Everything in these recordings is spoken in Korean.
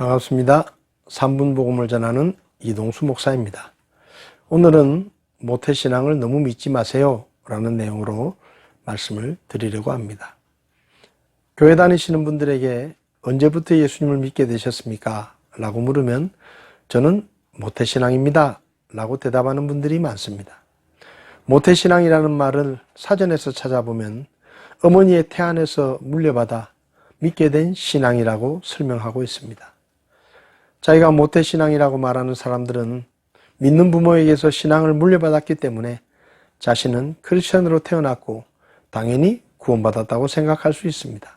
반갑습니다. 3분 복음을 전하는 이동수 목사입니다. 오늘은 모태신앙을 너무 믿지 마세요 라는 내용으로 말씀을 드리려고 합니다. 교회 다니시는 분들에게 언제부터 예수님을 믿게 되셨습니까? 라고 물으면 저는 모태신앙입니다 라고 대답하는 분들이 많습니다. 모태신앙이라는 말을 사전에서 찾아보면 어머니의 태 안에서 물려받아 믿게 된 신앙이라고 설명하고 있습니다. 자기가 모태신앙이라고 말하는 사람들은 믿는 부모에게서 신앙을 물려받았기 때문에 자신은 크리스천으로 태어났고 당연히 구원받았다고 생각할 수 있습니다.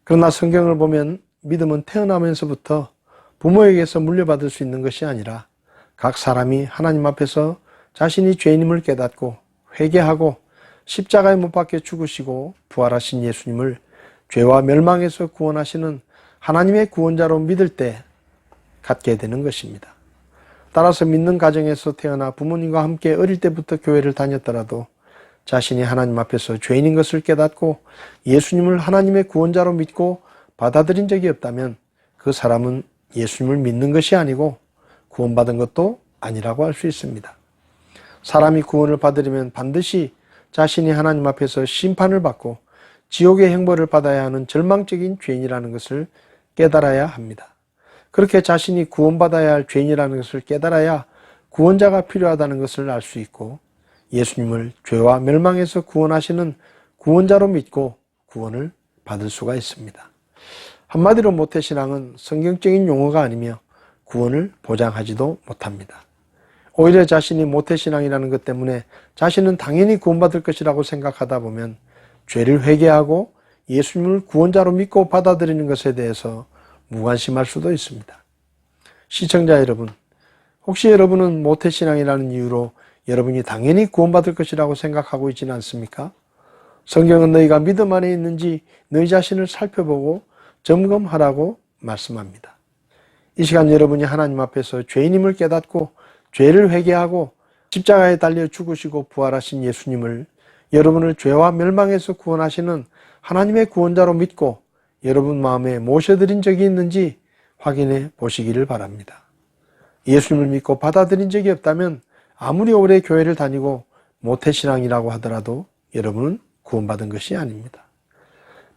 그러나 성경을 보면 믿음은 태어나면서부터 부모에게서 물려받을 수 있는 것이 아니라 각 사람이 하나님 앞에서 자신이 죄인임을 깨닫고 회개하고 십자가에 못 박혀 죽으시고 부활하신 예수님을 죄와 멸망에서 구원하시는 하나님의 구원자로 믿을 때 갖게 되는 것입니다. 따라서 믿는 가정에서 태어나 부모님과 함께 어릴 때부터 교회를 다녔더라도 자신이 하나님 앞에서 죄인인 것을 깨닫고 예수님을 하나님의 구원자로 믿고 받아들인 적이 없다면 그 사람은 예수님을 믿는 것이 아니고 구원받은 것도 아니라고 할 수 있습니다. 사람이 구원을 받으려면 반드시 자신이 하나님 앞에서 심판을 받고 지옥의 형벌을 받아야 하는 절망적인 죄인이라는 것을 깨달아야 합니다. 그렇게 자신이 구원받아야 할 죄인이라는 것을 깨달아야 구원자가 필요하다는 것을 알 수 있고 예수님을 죄와 멸망에서 구원하시는 구원자로 믿고 구원을 받을 수가 있습니다. 한마디로 모태신앙은 성경적인 용어가 아니며 구원을 보장하지도 못합니다. 오히려 자신이 모태신앙이라는 것 때문에 자신은 당연히 구원받을 것이라고 생각하다 보면 죄를 회개하고 예수님을 구원자로 믿고 받아들이는 것에 대해서 무관심할 수도 있습니다. 시청자 여러분, 혹시 여러분은 모태신앙이라는 이유로 여러분이 당연히 구원받을 것이라고 생각하고 있지는 않습니까? 성경은 너희가 믿음 안에 있는지 너희 자신을 살펴보고 점검하라고 말씀합니다. 이 시간 여러분이 하나님 앞에서 죄인임을 깨닫고 죄를 회개하고 십자가에 달려 죽으시고 부활하신 예수님을 여러분을 죄와 멸망에서 구원하시는 하나님의 구원자로 믿고 여러분 마음에 모셔드린 적이 있는지 확인해 보시기를 바랍니다. 예수님을 믿고 받아들인 적이 없다면 아무리 오래 교회를 다니고 모태신앙이라고 하더라도 여러분은 구원받은 것이 아닙니다.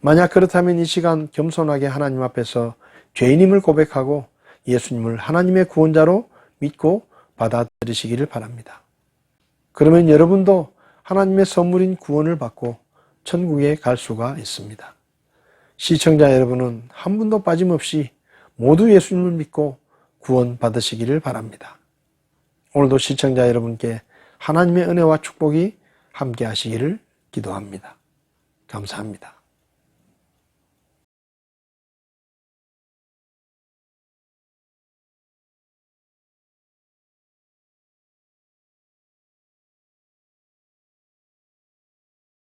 만약 그렇다면 이 시간 겸손하게 하나님 앞에서 죄인임을 고백하고 예수님을 하나님의 구원자로 믿고 받아들이시기를 바랍니다. 그러면 여러분도 하나님의 선물인 구원을 받고 천국에 갈 수가 있습니다. 시청자 여러분은 한 분도 빠짐없이 모두 예수님을 믿고 구원 받으시기를 바랍니다. 오늘도 시청자 여러분께 하나님의 은혜와 축복이 함께 하시기를 기도합니다. 감사합니다.